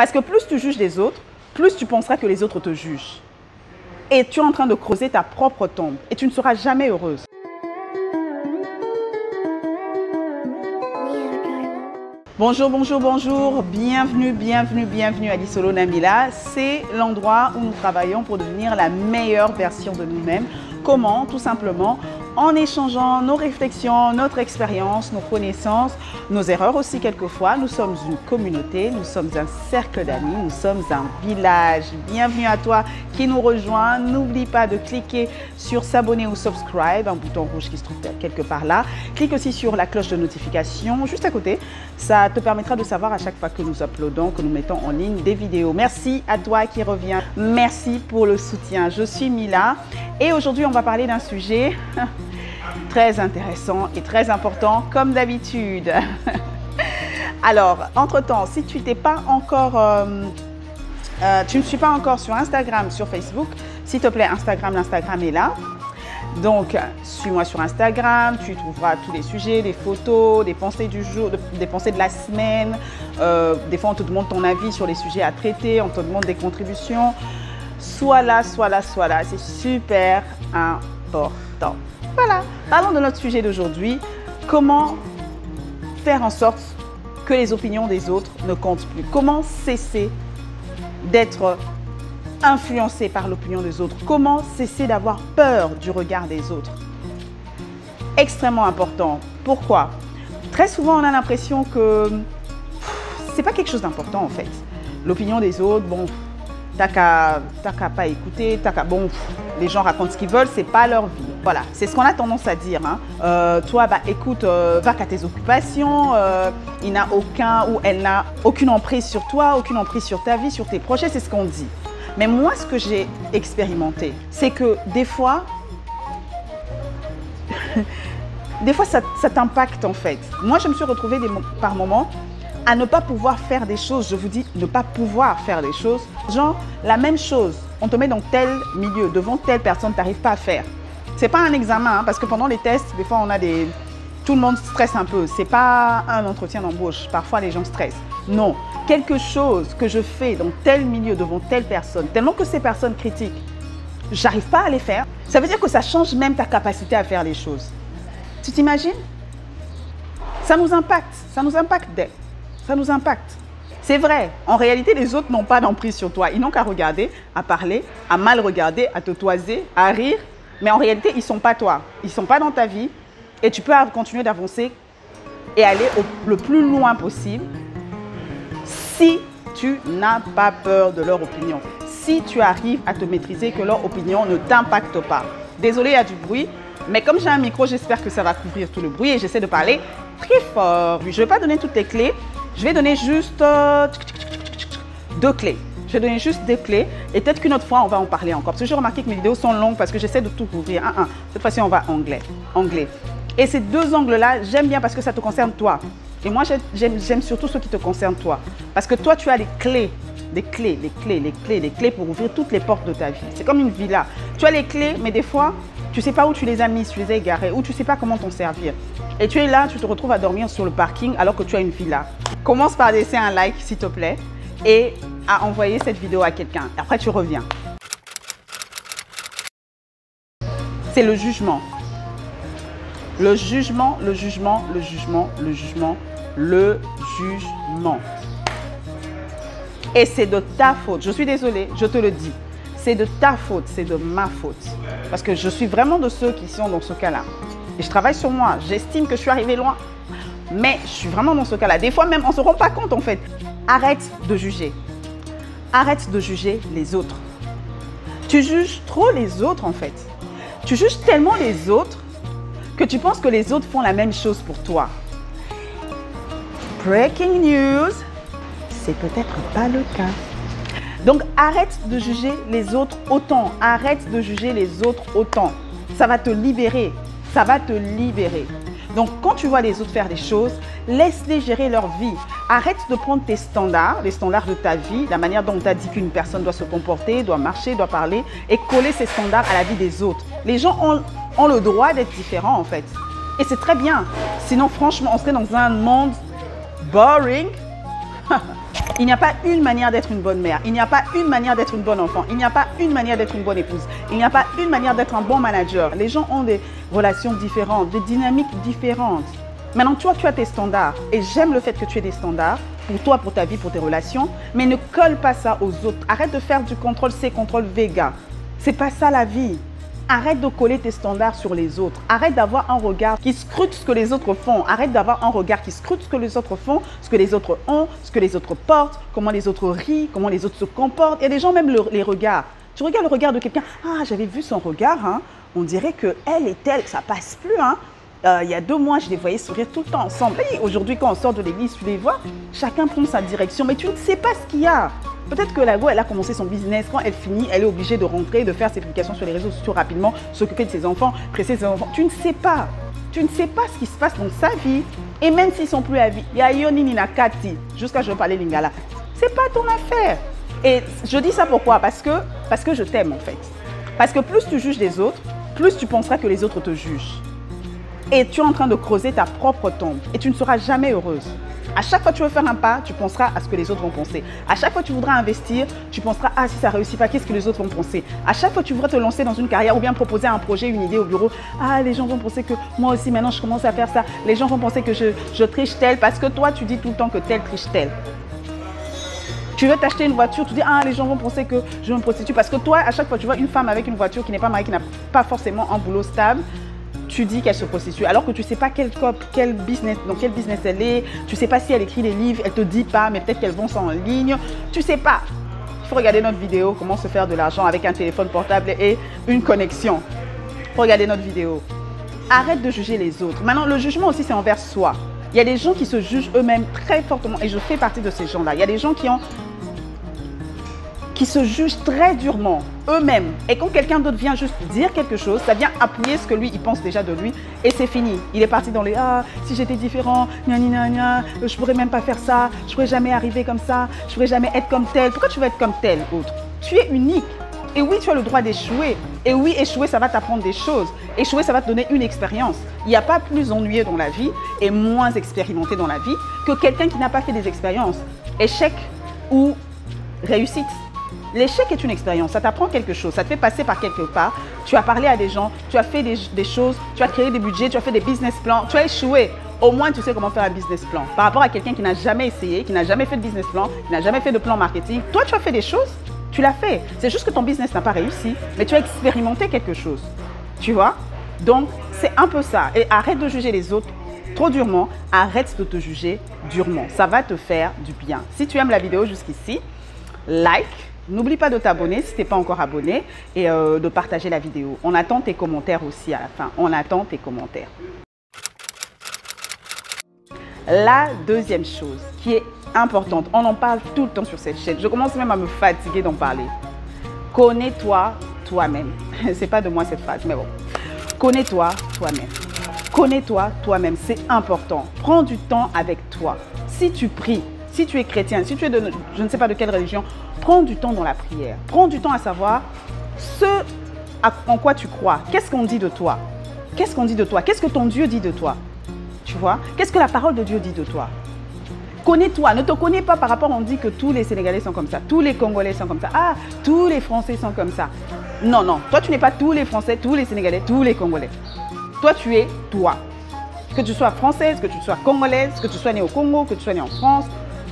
Parce que plus tu juges les autres, plus tu penseras que les autres te jugent. Et tu es en train de creuser ta propre tombe et tu ne seras jamais heureuse. Bonjour, bonjour, bonjour, bienvenue à Lisolo Namila. C'est l'endroit où nous travaillons pour devenir la meilleure version de nous-mêmes. Comment? Tout simplement en échangeant nos réflexions, notre expérience, nos connaissances, nos erreurs aussi quelquefois. Nous sommes une communauté, nous sommes un cercle d'amis, nous sommes un village. Bienvenue à toi qui nous rejoint. N'oublie pas de cliquer sur s'abonner ou subscribe, un bouton rouge qui se trouve quelque part là. Clique aussi sur la cloche de notification juste à côté. Ça te permettra de savoir à chaque fois que nous uploadons, que nous mettons en ligne des vidéos. Merci à toi qui reviens. Merci pour le soutien. Je suis Mila et aujourd'hui on va parler d'un sujet très intéressant et très important comme d'habitude. Alors, entre-temps, si tu n'es pas encore, tu ne suis pas encore sur Instagram, sur Facebook, s'il te plaît, l'Instagram est là. Donc, suis-moi sur Instagram, tu trouveras tous les sujets, des photos, des pensées du jour, des pensées de la semaine. Des fois, on te demande ton avis sur les sujets à traiter, on te demande des contributions. Sois là, c'est super important. Voilà, parlons de notre sujet d'aujourd'hui. Comment faire en sorte que les opinions des autres ne comptent plus? Comment cesser d'être influencé par l'opinion des autres? Comment cesser d'avoir peur du regard des autres? Extrêmement important. Pourquoi? Très souvent, on a l'impression que c'est pas quelque chose d'important en fait. L'opinion des autres, bon, t'as qu'à pas écouter, bon, les gens racontent ce qu'ils veulent, c'est pas leur vie. Voilà, c'est ce qu'on a tendance à dire. Hein. Toi, bah écoute, va qu'à tes occupations, il n'a aucun ou elle n'a aucune emprise sur toi, aucune emprise sur ta vie, sur tes projets, c'est ce qu'on dit. Mais moi, ce que j'ai expérimenté, c'est que des fois, ça t'impacte en fait. Moi, je me suis retrouvée par moments à ne pas pouvoir faire des choses. Je vous dis, ne pas pouvoir faire des choses. Genre, la même chose, on te met dans tel milieu, devant telle personne, tu n'arrives pas à faire. Ce n'est pas un examen, hein, parce que pendant les tests, des fois, tout le monde stresse un peu. Ce n'est pas un entretien d'embauche. Parfois, les gens stressent. Non, quelque chose que je fais dans tel milieu, devant telle personne, tellement que ces personnes critiquent, j'arrive pas à les faire. Ça veut dire que ça change même ta capacité à faire les choses. Tu t'imagines? Ça nous impacte d'être. Ça nous impacte. C'est vrai, en réalité, les autres n'ont pas d'emprise sur toi. Ils n'ont qu'à regarder, à parler, à mal regarder, à te toiser, à rire. Mais en réalité, ils ne sont pas toi. Ils ne sont pas dans ta vie. Et tu peux continuer d'avancer et aller le plus loin possible si tu n'as pas peur de leur opinion. Si tu arrives à te maîtriser, que leur opinion ne t'impacte pas. Désolée, il y a du bruit. Mais comme j'ai un micro, j'espère que ça va couvrir tout le bruit. Et j'essaie de parler très fort. Je ne vais pas donner toutes les clés. Je vais donner juste 2 clés. Je vais donner juste 2 clés et peut-être qu'une autre fois, on va en parler encore. Parce que j'ai remarqué que mes vidéos sont longues parce que j'essaie de tout couvrir. Cette fois-ci, on va anglais. Et ces 2 angles-là, j'aime bien parce que ça te concerne toi. Et moi, j'aime surtout ceux qui te concernent toi. Parce que toi, tu as les clés pour ouvrir toutes les portes de ta vie. C'est comme une villa. Tu as les clés, mais des fois, tu ne sais pas où tu les as mises, tu les as égarées, ou tu ne sais pas comment t'en servir. Et tu es là, tu te retrouves à dormir sur le parking alors que tu as une villa. Commence par laisser un like, s'il te plaît, et à envoyer cette vidéo à quelqu'un. Après, tu reviens. C'est le jugement. Le jugement. Et c'est de ta faute. Je suis désolée, je te le dis. C'est de ta faute, c'est de ma faute. Parce que je suis vraiment de ceux qui sont dans ce cas-là. Et je travaille sur moi. J'estime que je suis arrivée loin. Mais je suis vraiment dans ce cas-là. Des fois même, on ne se rend pas compte en fait. Arrête de juger. Arrête de juger les autres. Tu juges trop les autres en fait. Tu juges tellement les autres que tu penses que les autres font la même chose pour toi. Breaking news, c'est peut-être pas le cas. Donc, arrête de juger les autres autant. Arrête de juger les autres autant. Ça va te libérer. Ça va te libérer. Donc, quand tu vois les autres faire des choses, laisse-les gérer leur vie. Arrête de prendre tes standards, les standards de ta vie, la manière dont tu as dit qu'une personne doit se comporter, doit marcher, doit parler, et coller ces standards à la vie des autres. Les gens ont le droit d'être différents, en fait. Et c'est très bien. Sinon, franchement, on serait dans un monde boring. Il n'y a pas une manière d'être une bonne mère. Il n'y a pas une manière d'être une bonne enfant. Il n'y a pas une manière d'être une bonne épouse. Il n'y a pas une manière d'être un bon manager. Les gens ont des relations différentes, des dynamiques différentes. Maintenant, toi, tu as tes standards. Et j'aime le fait que tu aies des standards pour toi, pour ta vie, pour tes relations. Mais ne colle pas ça aux autres. Arrête de faire du contrôle C, contrôle V, gars. C'est pas ça la vie. Arrête de coller tes standards sur les autres. Arrête d'avoir un regard qui scrute ce que les autres font. Arrête d'avoir un regard qui scrute ce que les autres font, ce que les autres ont, ce que les autres portent, comment les autres rient, comment les autres se comportent. Il y a des gens, même les regards. Tu regardes le regard de quelqu'un. Ah, j'avais vu son regard. Hein. On dirait qu'elle et elle, ça passe plus. Hein. Il y a 2 mois, je les voyais sourire tout le temps ensemble. Et aujourd'hui, quand on sort de l'église, tu les vois, chacun prend sa direction. Mais tu ne sais pas ce qu'il y a. Peut-être que la go, elle a commencé son business. Quand elle finit, elle est obligée de rentrer, de faire ses publications sur les réseaux sociaux rapidement, s'occuper de ses enfants, presser ses enfants. Tu ne sais pas. Tu ne sais pas ce qui se passe dans sa vie. Et même s'ils sont plus à vie, il y a Yoni Nina Kati, jusqu'à je parler lingala. C'est pas ton affaire. Et je dis ça pourquoi? Parce que je t'aime en fait. Parce que plus tu juges les autres, plus tu penseras que les autres te jugent. Et tu es en train de creuser ta propre tombe. Et tu ne seras jamais heureuse. À chaque fois que tu veux faire un pas, tu penseras à ce que les autres vont penser. À chaque fois que tu voudras investir, tu penseras « Ah, si ça ne réussit pas, qu'est-ce que les autres vont penser ?» À chaque fois que tu voudras te lancer dans une carrière ou bien proposer un projet, une idée au bureau, « Ah, les gens vont penser que moi aussi, maintenant, je commence à faire ça. Les gens vont penser que je triche tel parce que toi, tu dis tout le temps que tel triche tel. » Tu veux t'acheter une voiture, tu dis « Ah, les gens vont penser que je me prostitue. » Parce que toi, à chaque fois que tu vois une femme avec une voiture qui n'est pas mariée, qui n'a pas forcément un boulot stable, tu dis qu'elle se prostitue, alors que tu ne sais pas dans quel business elle est, tu ne sais pas si elle écrit des livres, elle ne te dit pas, mais peut-être qu'elle vend ça en ligne, tu ne sais pas. Il faut regarder notre vidéo, comment se faire de l'argent avec un téléphone portable et une connexion. Il faut regarder notre vidéo. Arrête de juger les autres. Maintenant, le jugement aussi, c'est envers soi. Il y a des gens qui se jugent eux-mêmes très fortement, et je fais partie de ces gens-là. Il y a des gens qui se jugent très durement eux-mêmes. Et quand quelqu'un d'autre vient juste dire quelque chose, ça vient appuyer ce que lui, il pense déjà de lui. Et c'est fini. Il est parti dans les « Ah, si j'étais différent, gna gna gna, je pourrais même pas faire ça, je pourrais jamais arriver comme ça, je pourrais jamais être comme tel. » Pourquoi tu veux être comme tel autre? Tu es unique. Et oui, tu as le droit d'échouer. Et oui, échouer, ça va t'apprendre des choses. Échouer, ça va te donner une expérience. Il n'y a pas plus ennuyeux dans la vie et moins expérimenté dans la vie que quelqu'un qui n'a pas fait des expériences. Échec ou réussite. L'échec est une expérience, ça t'apprend quelque chose, ça te fait passer par quelque part, tu as parlé à des gens, tu as fait des choses, tu as créé des budgets, tu as fait des business plans, tu as échoué. Au moins, tu sais comment faire un business plan. Par rapport à quelqu'un qui n'a jamais essayé, qui n'a jamais fait de business plan, qui n'a jamais fait de plan marketing, toi, tu as fait des choses, tu l'as fait. C'est juste que ton business n'a pas réussi, mais tu as expérimenté quelque chose. Tu vois? Donc, c'est un peu ça. Et arrête de juger les autres trop durement, arrête de te juger durement. Ça va te faire du bien. Si tu aimes la vidéo jusqu'ici, like. N'oublie pas de t'abonner si tu n'es pas encore abonné et de partager la vidéo. On attend tes commentaires aussi à la fin. On attend tes commentaires. La deuxième chose qui est importante, on en parle tout le temps sur cette chaîne. Je commence même à me fatiguer d'en parler. Connais-toi toi-même. C'est pas de moi cette phrase, mais bon. Connais-toi toi-même. Connais-toi toi-même, c'est important. Prends du temps avec toi. Si tu pries, si tu es chrétien, si tu es de je ne sais pas de quelle religion, prends du temps dans la prière. Prends du temps à savoir en quoi tu crois. Qu'est-ce qu'on dit de toi? Qu'est-ce qu'on dit de toi? Qu'est-ce que ton Dieu dit de toi? Tu vois? Qu'est-ce que la parole de Dieu dit de toi? Connais-toi. Ne te connais pas par rapport, on dit que tous les Sénégalais sont comme ça, tous les Congolais sont comme ça, ah, tous les Français sont comme ça. Non, non. Toi, tu n'es pas tous les Français, tous les Sénégalais, tous les Congolais. Toi, tu es toi. Que tu sois française, que tu sois congolaise, que tu sois né au Congo, que tu sois né en France,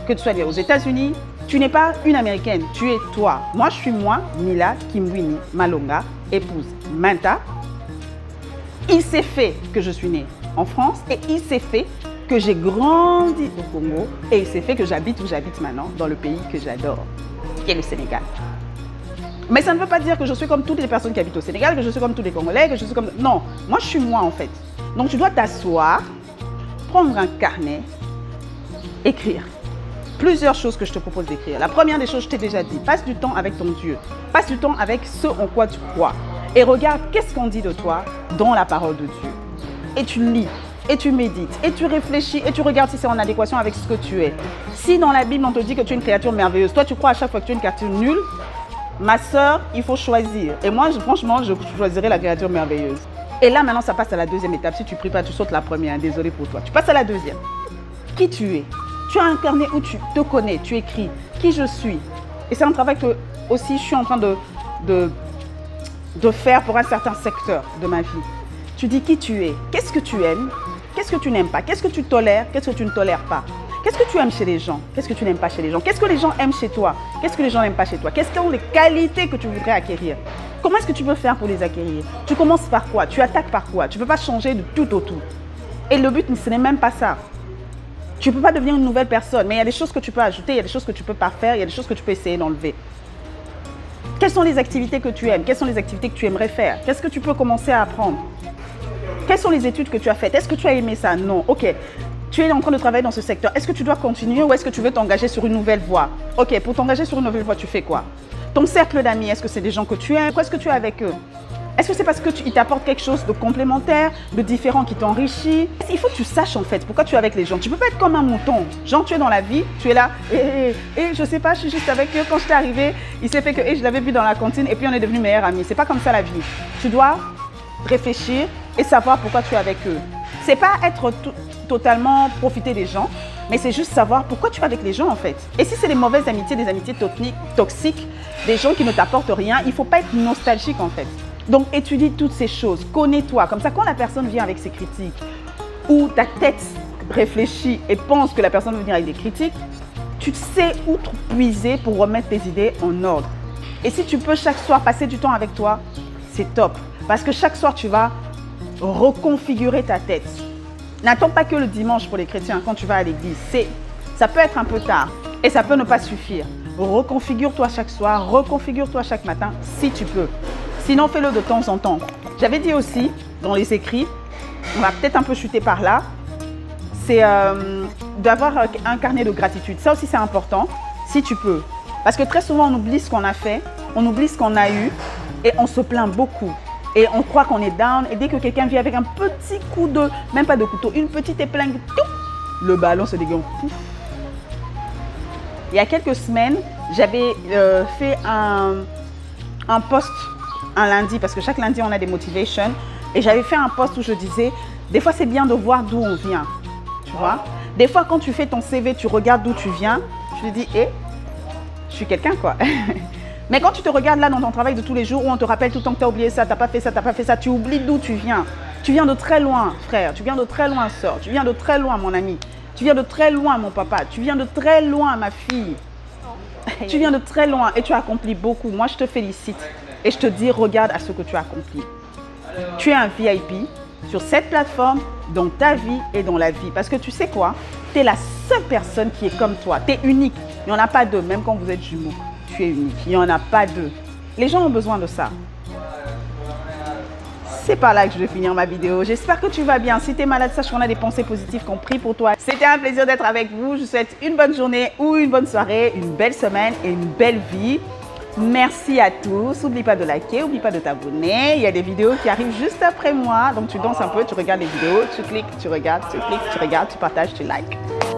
que tu sois né aux États-Unis, tu n'es pas une Américaine, tu es toi. Moi, je suis moi, Mila Kimwini Malonga, épouse Manta. Il s'est fait que je suis née en France et il s'est fait que j'ai grandi au Congo et il s'est fait que j'habite où j'habite maintenant, dans le pays que j'adore, qui est le Sénégal. Mais ça ne veut pas dire que je suis comme toutes les personnes qui habitent au Sénégal, que je suis comme tous les Congolais, que je suis comme... Non, moi, je suis moi en fait. Donc, tu dois t'asseoir, prendre un carnet, écrire. Plusieurs choses que je te propose d'écrire. La première des choses, je t'ai déjà dit, passe du temps avec ton Dieu. Passe du temps avec ce en quoi tu crois. Et regarde qu'est-ce qu'on dit de toi dans la parole de Dieu. Et tu lis, et tu médites, et tu réfléchis, et tu regardes si c'est en adéquation avec ce que tu es. Si dans la Bible, on te dit que tu es une créature merveilleuse, toi, tu crois à chaque fois que tu es une créature nulle, ma soeur, il faut choisir. Et moi, franchement, je choisirais la créature merveilleuse. Et là, maintenant, ça passe à la deuxième étape. Si tu ne pries pas, tu sautes la première. Désolé pour toi. Tu passes à la deuxième. Qui tu es? Tu as un carnet où tu te connais, tu écris qui je suis. Et c'est un travail que aussi je suis en train de faire pour un certain secteur de ma vie. Tu dis qui tu es, qu'est-ce que tu aimes, qu'est-ce que tu n'aimes pas, qu'est-ce que tu tolères, qu'est-ce que tu ne tolères pas. Qu'est-ce que tu aimes chez les gens, qu'est-ce que tu n'aimes pas chez les gens, qu'est-ce que les gens aiment chez toi, qu'est-ce que les gens n'aiment pas chez toi, quelles sont les qualités que tu voudrais acquérir. Comment est-ce que tu peux faire pour les acquérir? Tu commences par quoi? Tu attaques par quoi? Tu ne peux pas changer de tout au tout. Et le but, ce n'est même pas ça. Tu ne peux pas devenir une nouvelle personne, mais il y a des choses que tu peux ajouter, il y a des choses que tu ne peux pas faire, il y a des choses que tu peux essayer d'enlever. Quelles sont les activités que tu aimes? Quelles sont les activités que tu aimerais faire? Qu'est-ce que tu peux commencer à apprendre? Quelles sont les études que tu as faites? Est-ce que tu as aimé ça? Non. Ok. Tu es en train de travailler dans ce secteur. Est-ce que tu dois continuer ou est-ce que tu veux t'engager sur une nouvelle voie? Ok. Pour t'engager sur une nouvelle voie, tu fais quoi? Ton cercle d'amis, est-ce que c'est des gens que tu aimes? Qu'est-ce que tu as avec eux? Est-ce que c'est parce qu'ils t'apportent quelque chose de complémentaire, de différent qui t'enrichit? Il faut que tu saches en fait pourquoi tu es avec les gens. Tu ne peux pas être comme un mouton. Genre, tu es dans la vie, tu es là, et je sais pas, je suis juste avec eux. Quand je suis arrivée, il s'est fait que je l'avais vu dans la cantine et puis on est devenus meilleurs amis. C'est pas comme ça la vie. Tu dois réfléchir et savoir pourquoi tu es avec eux. C'est pas être totalement profiter des gens, mais c'est juste savoir pourquoi tu es avec les gens en fait. Et si c'est des mauvaises amitiés, des amitiés toxiques, des gens qui ne t'apportent rien, il ne faut pas être nostalgique en fait. Donc étudie toutes ces choses, connais-toi. Comme ça, quand la personne vient avec ses critiques ou ta tête réfléchit et pense que la personne va venir avec des critiques, tu sais où te puiser pour remettre tes idées en ordre. Et si tu peux chaque soir passer du temps avec toi, c'est top. Parce que chaque soir, tu vas reconfigurer ta tête. N'attends pas que le dimanche pour les chrétiens quand tu vas à l'église. Ça peut être un peu tard et ça peut ne pas suffire. Reconfigure-toi chaque soir, reconfigure-toi chaque matin si tu peux. Sinon, fais-le de temps en temps. J'avais dit aussi dans les écrits, on va peut-être un peu chuter par là, c'est d'avoir un carnet de gratitude. Ça aussi, c'est important, si tu peux. Parce que très souvent, on oublie ce qu'on a fait, on oublie ce qu'on a eu et on se plaint beaucoup. Et on croit qu'on est down. Et dès que quelqu'un vient avec un petit coup de, même pas de couteau, une petite épingle, le ballon se dégaine. Il y a quelques semaines, j'avais fait un post un lundi, parce que chaque lundi, on a des motivations. Et j'avais fait un post où je disais, des fois, c'est bien de voir d'où on vient. Tu vois? Des fois, quand tu fais ton CV, tu regardes d'où tu viens. Tu te dis, je suis quelqu'un, quoi. Mais quand tu te regardes là dans ton travail de tous les jours, où on te rappelle tout le temps que tu as oublié ça, tu n'as pas fait ça, tu n'as pas fait ça, tu oublies d'où tu viens. Tu viens de très loin, frère. Tu viens de très loin, sœur. Tu viens de très loin, mon ami. Tu viens de très loin, mon papa. Tu viens de très loin, ma fille. Tu viens de très loin et tu as accompli beaucoup. Moi, je te félicite. Et je te dis, regarde à ce que tu as accompli. Tu es un VIP sur cette plateforme, dans ta vie et dans la vie. Parce que tu sais quoi? Tu es la seule personne qui est comme toi. Tu es unique. Il n'y en a pas deux, même quand vous êtes jumeaux. Tu es unique. Il n'y en a pas deux. Les gens ont besoin de ça. C'est par là que je vais finir ma vidéo. J'espère que tu vas bien. Si tu es malade, sache qu'on a des pensées positives qu'on prie pour toi. C'était un plaisir d'être avec vous. Je vous souhaite une bonne journée ou une bonne soirée, une belle semaine et une belle vie. Merci à tous. N'oublie pas de liker, n'oublie pas de t'abonner. Il y a des vidéos qui arrivent juste après moi. Donc tu danses un peu, tu regardes les vidéos, tu cliques, tu regardes, tu cliques, tu regardes, tu partages, tu likes.